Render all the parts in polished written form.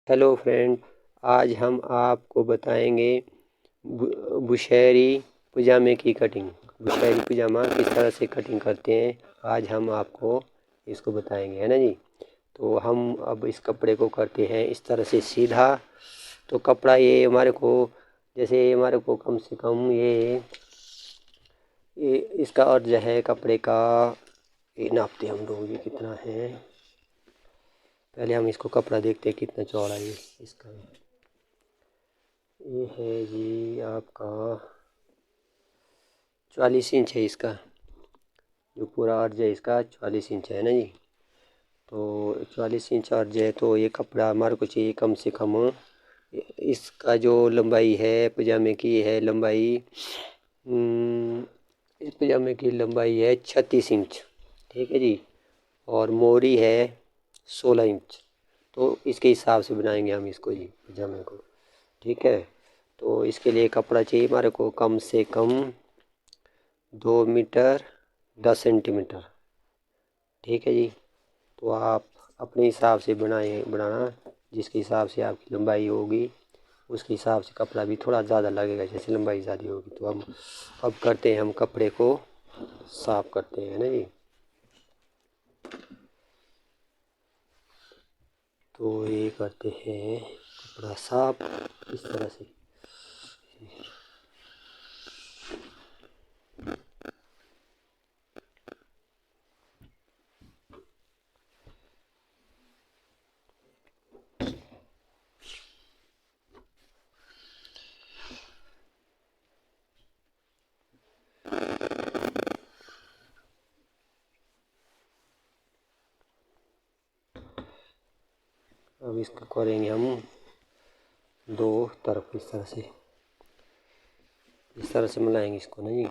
Hello friend, आज हम आपको बताएंगे बुशहरी पजामे की कटिंग। बुशहरी पजामा किस तरह से कटिंग करते हैं, आज हम आपको इसको बताएंगे, है ना जी। तो हम अब इस कपड़े को करते हैं इस तरह से सीधा। तो कपड़ा ये हमारे को, जैसे हमारे को कम से कम ये इसका अर्ज है कपड़े का, ये नापते हम लोग, ये कितना है। पहले हम इसको कपड़ा देखते हैं कितना चौड़ा है इसका। ये है जी आपका 44 इंच है इसका, जो पूरा अर्ज है इसका 44 इंच है ना जी। तो 44 इंच अर्ज है, तो ये कपड़ा हमारे को चाहिए कम से कम। इसका जो लंबाई है पजामे की है लंबाई, इस पजामे की लंबाई है 36 इंच, ठीक है जी। और मोरी है 16 इंच। तो इसके हिसाब से बनाएंगे हम इसको जी, पजामे को, ठीक है। तो इसके लिए कपड़ा चाहिए हमारे को कम से कम 2 मीटर 10 सेंटीमीटर, ठीक है जी। तो आप अपने हिसाब से बनाना, जिसके हिसाब से आपकी लंबाई होगी उसके हिसाब से कपड़ा भी थोड़ा ज़्यादा लगेगा, जैसे लंबाई ज़्यादा होगी। तो हम अब करते हैं, हम कपड़े को साफ करते हैं ना जी। तो ये करते हैं कपड़ा साफ इस तरह से। अब इसको करेंगे हम दो तरफ इस तरह से मिलाएंगे इसको ना जी,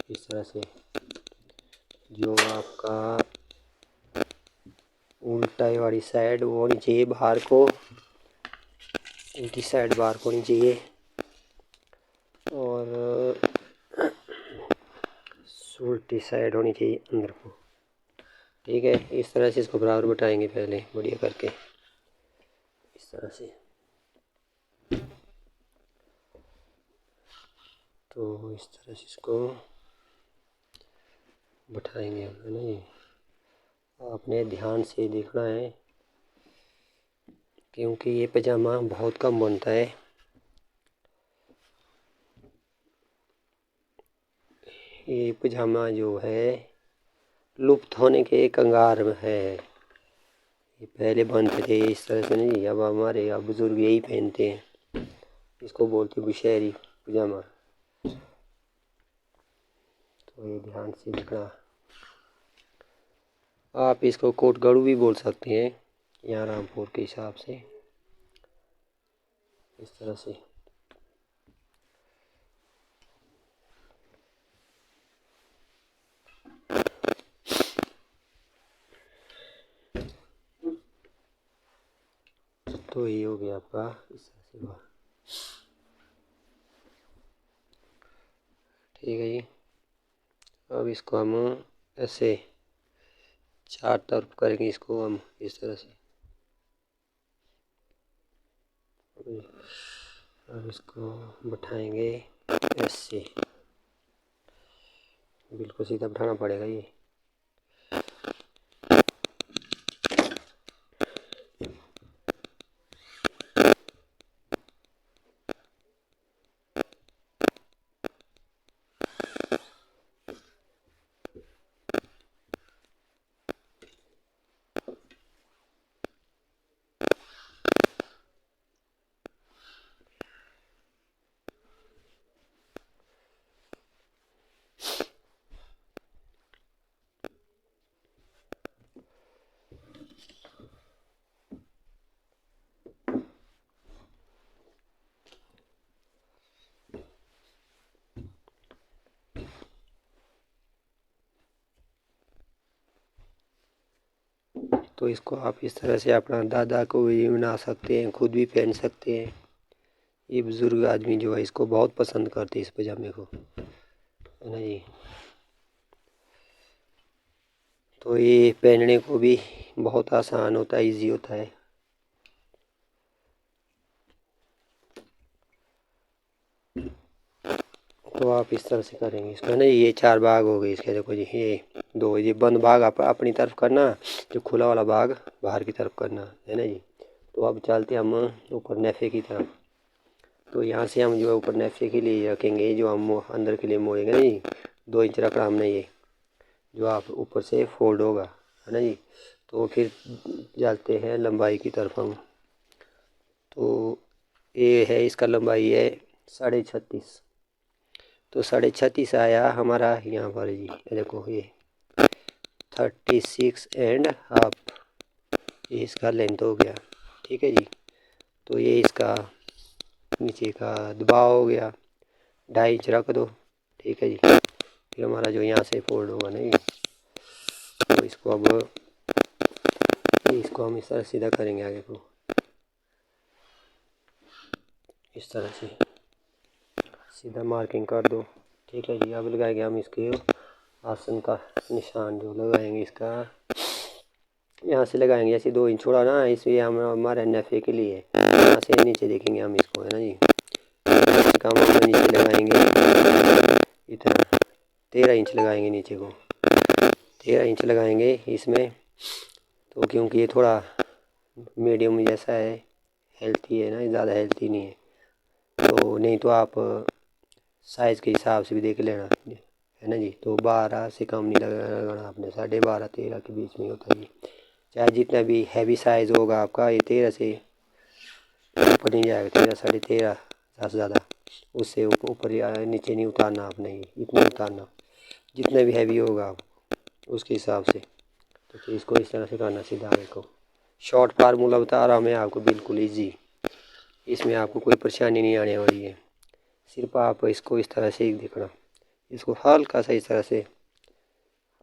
इस तरह से। जो आपका उल्टा वाली साइड वो होनी चाहिए बाहर को, उल्टी साइड बाहर को होनी चाहिए, और उल्टी साइड होनी चाहिए अंदर को, ठीक है। इस तरह से इसको बराबर बैठाएंगे पहले बढ़िया करके, इस तरह से। तो इस तरह से इसको बैठाएंगे हम, है ना ये। आपने ध्यान से देखना है क्योंकि ये पजामा बहुत कम बनता है। ये पजामा जो है लुप्त होने के कगार में है। ये पहले बनते थे इस तरह से नहीं, अब हमारे अब बुजुर्ग यही पहनते हैं, इसको बोलते हैं बुशहरी पजामा। तो ये ध्यान से देखना। आप इसको कोट गड़ू भी बोल सकते हैं यहाँ रामपुर के हिसाब से, इस तरह से। तो ये हो गया आपका इस तरह से, ठीक है जी। अब इसको हम ऐसे चार तरफ करेंगे इसको हम इस तरह से। अब इसको बैठाएंगे ऐसे, बिल्कुल सीधा बैठाना पड़ेगा ये। तो इसको आप इस तरह से अपना दादा को भी बना सकते हैं, खुद भी पहन सकते हैं। ये बुज़ुर्ग आदमी जो है इसको बहुत पसंद करते हैं इस पजामे को, है ना जी। तो ये पहनने को भी बहुत आसान होता है, इजी होता है। तो आप इस तरह से करेंगे इसका ना। ये 4 भाग हो गए इसके। देखो जी, ये 2, ये बंद भाग आप अपनी तरफ करना, जो खुला वाला भाग बाहर की तरफ करना है ना जी। तो अब चलते हम ऊपर नेफे की तरफ। तो यहाँ से हम जो है ऊपर नेफे के लिए रखेंगे, जो हम अंदर के लिए मोड़ेंगे ना जी। 2 इंच रखना हमने, ये जो आप ऊपर से फोल्ड होगा है ना जी। तो फिर चलते हैं लंबाई की तरफ हम। तो ये है, इसका लंबाई है 36.5। तो 36.5 आया हमारा यहाँ पर जी। ये देखो, ये 36.5 ये इसका लेंथ हो गया। ठीक है जी। तो ये इसका नीचे का दबाव हो गया, 2.5 इंच रख दो। ठीक है जी। फिर हमारा जो यहाँ से फोल्ड होगा नहीं, तो इसको अब हम इस तरह सीधा करेंगे आगे को, इस तरह से सीधा मार्किंग कर दो। ठीक है जी। अब लगाएंगे हम इसके आसन का निशान, जो लगाएंगे इसका यहाँ से लगाएंगे। ऐसे 2 इंच छोड़ा ना, इसलिए हम हमारे नफ़े के लिए यहाँ से नीचे देखेंगे हम इसको, है ना जी। कम हम नीचे लगाएंगे इतना 13 इंच लगाएंगे नीचे को, 13 इंच लगाएंगे इसमें। तो क्योंकि ये थोड़ा मीडियम जैसा है, हेल्थी है ना, ज़्यादा हेल्थी नहीं है। तो नहीं तो आप साइज़ के हिसाब से भी देख लेना, है ना जी। तो 12 से कम नहीं लगाना आपने, 12.5 13 के बीच में होता है जी। चाहे जितना भी हैवी साइज़ होगा आपका, ये 13 से ऊपर नहीं जाएगा, 13 13.5 ज़्यादा से ज़्यादा, उससे ऊपर या नीचे नहीं उतारना आपने, ये इतना उतारना जितना भी हैवी होगा आप उसके हिसाब से। तो फिर इसको इस तरह से करना सीधा आगे को। शॉर्ट फार्मूला बता रहा हूँ मैं आपको, बिल्कुल ईजी, इसमें आपको कोई परेशानी नहीं आने वाली है। सिर्फ आप इसको इस तरह से ही देखना, इसको हल्का सा इस तरह से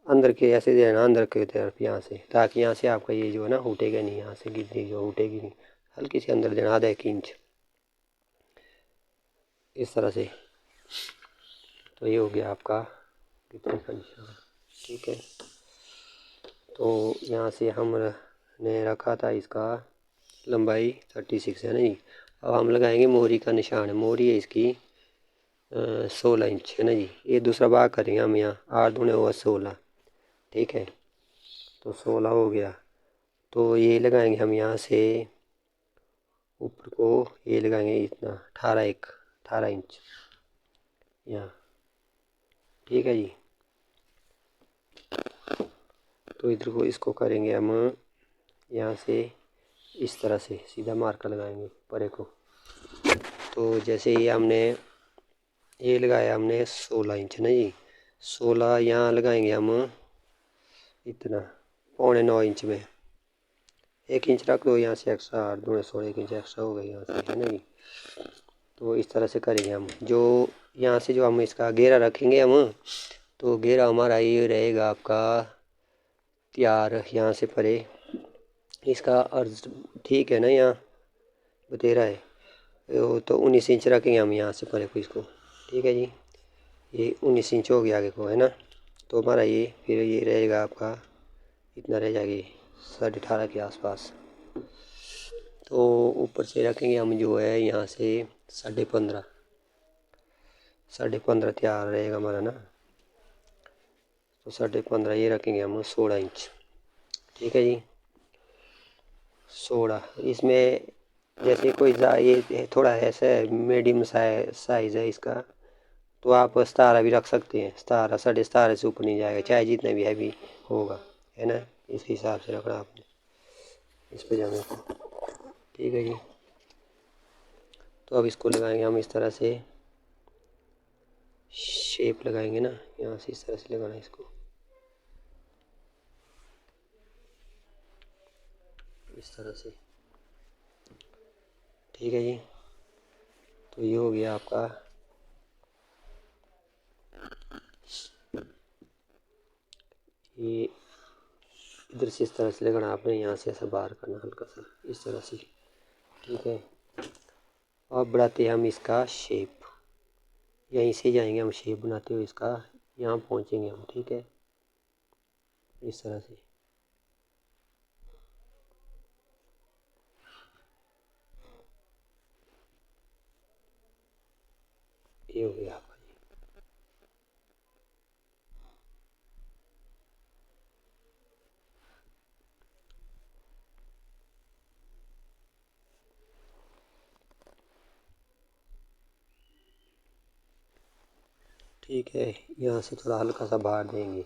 अंदर के ऐसे देना, अंदर की तरफ यहाँ से, ताकि यहाँ से आपका ये जो है ना उठेगा नहीं, यहाँ से गिद्दी जो उठेगी नहीं। हल्की से अंदर देना, आधा 1 इंच इस तरह से। तो ये हो गया आपका गिद्दी का निशान। ठीक है। तो यहाँ से हमने रखा था इसका लंबाई 36 है ना जी। अब हम लगाएंगे मोहरी का निशान है। मोहरी है इसकी 16 इंच है ना जी। ये दूसरा भाग करेंगे हम, यहाँ 8 दूने हुआ 16। ठीक है। तो 16 हो गया। तो ये लगाएंगे हम यहाँ से ऊपर को, ये लगाएंगे इतना 18 इंच यहाँ। ठीक है जी। तो इधर को इसको करेंगे हम यहाँ से इस तरह से सीधा मार्कर लगाएंगे परे को। तो जैसे ही हमने ये लगाया हमने 16 इंच ना जी, 16 यहाँ लगाएंगे हम इतना 9.25 इंच में, 1 इंच रख दो यहाँ से एक्स्ट्रा, 8 दूने 16, 1 इंच एक्स्ट्रा हो गया यहाँ से, है ना जी। तो इस तरह से करेंगे हम। जो यहाँ से जो हम इसका घेरा रखेंगे हम, तो घेरा हमारा ये रहेगा आपका तैयार यहाँ से परे। इसका अर्ज ठीक है ना, यहाँ बतेरा है तो 19 इंच रखेंगे हम यहाँ से परे को इसको। ठीक है जी। ये 19 इंच हो गया आगे को, है ना। तो हमारा ये फिर ये रहेगा आपका इतना रह जाएगी 18.5 के आसपास। तो ऊपर से रखेंगे हम जो है यहाँ से 15.5 तैयार रहेगा हमारा ना। तो 15.5 ये रखेंगे हम 16 इंच। ठीक है जी। 16 इसमें जैसे कोई ये थोड़ा ऐसा है मीडियम साइज़ है इसका, तो आप 17 भी रख सकते हैं। 17 17.5 से ऊपर नहीं जाएगा, चाहे जितना भी हैवी होगा, है ना। इस हिसाब से रखना आपने इस पजामे को। ठीक है जी। तो अब इसको लगाएंगे हम इस तरह से, शेप लगाएंगे ना यहाँ से, इस तरह से लगाना है इसको, इस तरह से। ठीक है जी। तो ये हो गया आपका ये, इधर से इस तरह से लगाना आपने, यहाँ से ऐसा बाहर करना हल्का सा इस तरह से। ठीक है। अब बढ़ाते हैं हम इसका शेप, यहीं से जाएंगे हम शेप बनाते हुए इसका, यहाँ पहुँचेंगे हम। ठीक है। इस तरह से ये हो गया आपका। ठीक है, यहाँ से थोड़ा हल्का सा बाहर देंगे।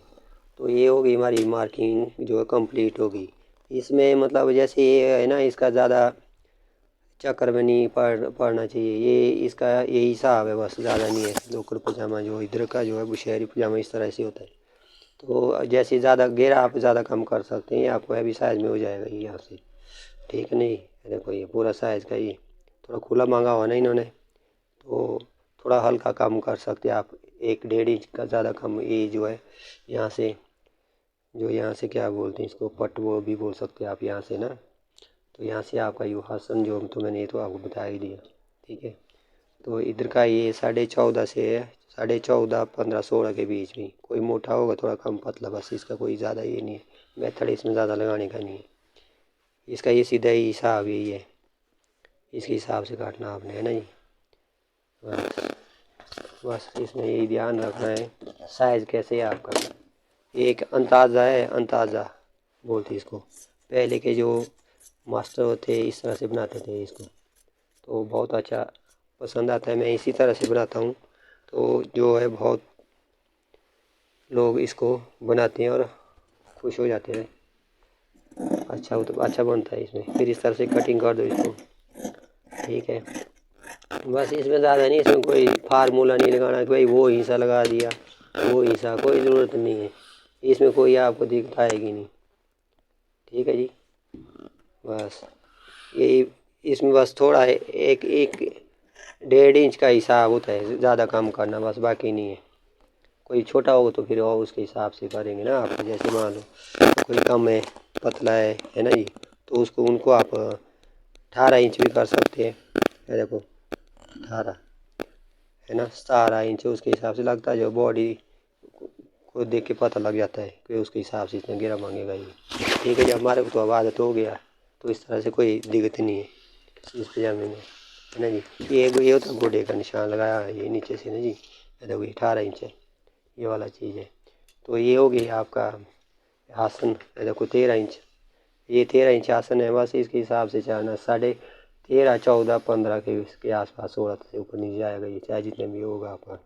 तो ये होगी हमारी मार्किंग जो है कंप्लीट होगी। इसमें मतलब जैसे ये है ना, इसका ज़्यादा चक्कर में नहीं पड़ना चाहिए। ये इसका यही हिसाब है बस, ज़्यादा नहीं है। लोकल पजामा जो इधर का जो है बुशहरी पजामा इस तरह से होता है। तो जैसे ज़्यादा घेरा आप ज़्यादा कम कर सकते हैं, आपको हैवी साइज़ में हो जाएगा ये यहाँ से। ठीक है, नहीं देखो ये पूरा साइज़ का, ये थोड़ा खुला मांगा हुआ ना इन्होंने, तो थोड़ा हल्का कम कर सकते हैं आप। 1-1.5 इंच का ज़्यादा कम, ये जो है यहाँ से, जो यहाँ से क्या बोलते हैं इसको, पट वो भी बोल सकते हैं आप यहाँ से ना। तो यहाँ से आपका यू हासन जो तो मैंने ये तो आपको बता ही दिया। ठीक है, तो इधर का ये 14.5 से है, 14.5, 15, 16 के बीच में। कोई मोटा होगा थोड़ा कम पतला, बस इसका कोई ज़्यादा ये नहीं है, मेथड इसमें ज़्यादा लगाने का नहीं है। इसका ये सीधा ही हिसाब यही है, इसके हिसाब से काटना आपने, है ना जी। बस इसमें यही ध्यान रखना है साइज़ कैसे है आपका। एक अंदाज़ा है, अंदाज़ा बोलते इसको। पहले के जो मास्टर होते इस तरह से बनाते थे इसको, तो बहुत अच्छा पसंद आता है। मैं इसी तरह से बनाता हूँ, तो जो है बहुत लोग इसको बनाते हैं और खुश हो जाते हैं। अच्छा, वो तो अच्छा बनता है इसमें। फिर इस तरह से कटिंग कर दो इसको। ठीक है, बस इसमें ज़्यादा नहीं, इसमें कोई फार्मूला नहीं लगाना कि भाई वो हिस्सा लगा दिया, वो हिस्सा, कोई ज़रूरत नहीं है। इसमें कोई आपको दिक्कत आएगी नहीं। ठीक है जी, बस यही इसमें बस थोड़ा है, एक 1-1.5 इंच का हिसाब होता है, ज़्यादा कम करना बस, बाकी नहीं है। कोई छोटा होगा तो फिर और उसके हिसाब से करेंगे ना आप। जैसे मान लो कोई कम है, पतला है ना जी, तो उसको उनको आप 18 इंच भी कर सकते हैं। ये देखो 18 है ना, 17 इंच उसके हिसाब से लगता है। जो बॉडी को देख के पता लग जाता है कि उसके हिसाब से इतना घेरा मांगेगा ये। ठीक है जी, हमारे को तो अब आदत हो गया, तो इस तरह से कोई दिक्कत नहीं है इस पजामे में, है ना जी। ये होता है गोडे का निशान लगाया है ये नीचे से ना जी। ये देखो 18 इंच है, ये वाला चीज़ है। तो ये हो गई आपका आसन। ये देखो 13 इंच, ये 13 इंच आसन है। बस इसके हिसाब से चाहना 13.5, 14, 15 के आसपास, 16 से ऊपर नीचे जाएगा ये, चाहे जितने भी होगा आपका।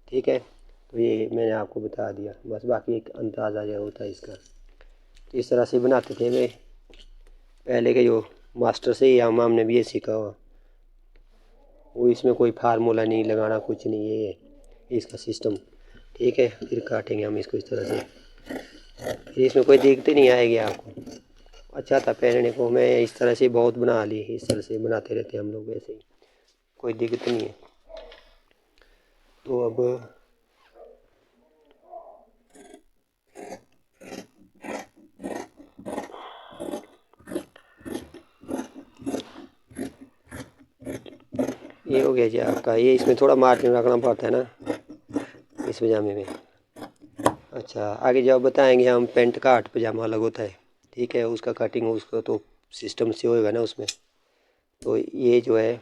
ठीक है, तो ये मैंने आपको बता दिया बस। बाकी एक अंदाज़ा जो होता है इसका, तो इस तरह से बनाते थे वे पहले के जो मास्टर से ही हमने भी ये सीखा हुआ। वो इसमें कोई फार्मूला नहीं लगाना, कुछ नहीं, ये है इसका सिस्टम। ठीक है, फिर काटेंगे हम इसको इस तरह से, फिर इसमें कोई दिक्कत नहीं आएगी आपको। अच्छा था पहनने को। मैं इस तरह से बहुत बना ली, इस तरह से बनाते रहते हैं हम लोग, वैसे ही कोई दिक्कत नहीं है। तो अब ये हो गया जी आपका। ये इसमें थोड़ा मार्जिन रखना पड़ता है ना इस पजामे में। अच्छा, आगे जब बताएंगे हम, पेंट काट पजामा अलग होता है। ठीक है, उसका कटिंग उसका तो सिस्टम से होएगा ना उसमें। तो ये जो है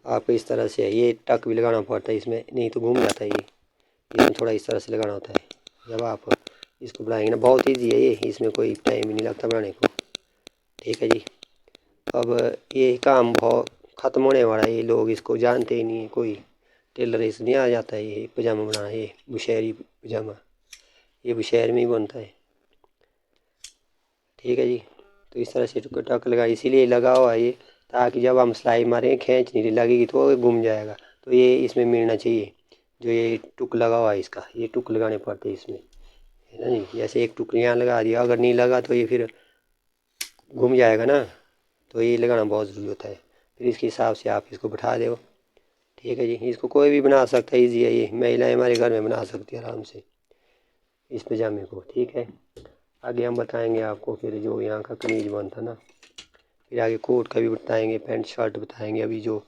आपको इस तरह से है, ये टक भी लगाना पड़ता है इसमें, नहीं तो घूम जाता है ये। इसमें थोड़ा इस तरह से लगाना होता है जब आप इसको बनाएंगे ना। बहुत ईजी है ये, इसमें कोई टाइम ही नहीं लगता बनाने को। ठीक है जी, अब ये काम बहुत ख़त्म होने वाला है। ये लोग इसको जानते ही नहीं है, कोई टेलर इस नहीं आ जाता है ये पजामा बनाना। ये बुशहरी पजामा, ये बुशहर में ही बनता है। ठीक है जी, तो इस तरह से टक लगा, इसीलिए लगा हुआ है ये, ताकि जब हम सिलाई मारेंगे खींच नहीं लगेगी तो वो घूम जाएगा। तो ये इसमें मिलना चाहिए, जो ये टुक लगा हुआ है इसका, ये टुक लगाने पड़ते हैं इसमें, है ना जी। जैसे एक टुक यहाँ लगा दिया, अगर नहीं लगा तो ये फिर घूम जाएगा ना। तो ये लगाना बहुत ज़रूरी होता है। फिर इसके हिसाब से आप इसको बैठा दो। ठीक है जी, इसको कोई भी बना सकता है, ईजी है ये। महिलाएं हमारे घर में बना सकती है आराम से इस पजामे को। ठीक है, आगे हम बताएंगे आपको फिर जो यहाँ का कमीज बनता ना, फिर आगे कोट का भी बताएंगे, पैंट शर्ट बताएंगे। अभी जो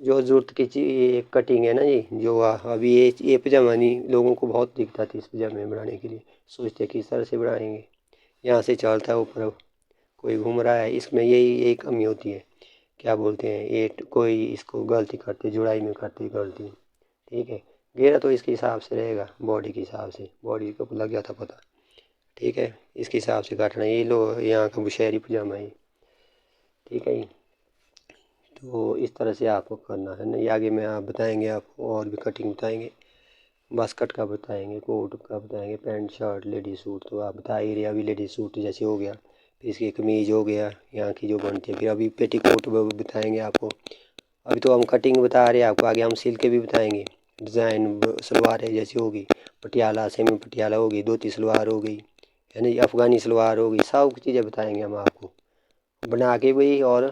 जो ज़रूरत की चीज़ कटिंग है ना जी, जो अभी ये पजामा नहीं, लोगों को बहुत दिक्कत आती है इस पजामे बनाने के लिए। सोचते हैं किस तरह से बनाएंगे, यहाँ से चलता है ऊपर, कोई घूम रहा है। इसमें यही कमी होती है, क्या बोलते हैं ये, कोई इसको गलती करते, जुड़ाई में करते गलती। ठीक है, घेरा तो इसके हिसाब से रहेगा, बॉडी के हिसाब से, बॉडी को लग जाता पता। ठीक है, इसके हिसाब से काटना। ये लो यहाँ का बुशहरी पजामा है। ठीक है जी, तो इस तरह से आपको करना है ना। ये आगे में आप बताएंगे, आपको और भी कटिंग बताएंगे। बास्केट का बताएंगे, कोट का बताएंगे, पैंट शर्ट लेडीज सूट तो आप बता ही रहे। अभी लेडीज सूट जैसे हो गया, फिर इसकी कमीज हो गया यहाँ की जो बनती है। फिर अभी पेटीकोट बताएंगे आपको। अभी तो हम कटिंग बता रहे हैं आपको, आगे हम सिल के भी बताएंगे। डिज़ाइन सलवार है जैसी होगी, पटियाला सेमी पटियाला होगी, धोती सलवार हो गई, है ना, अफ़गानी सलवार होगी, सब चीज़ें बताएंगे हम आपको, बना के भी और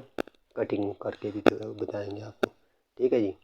कटिंग करके भी बताएंगे आपको। ठीक है जी।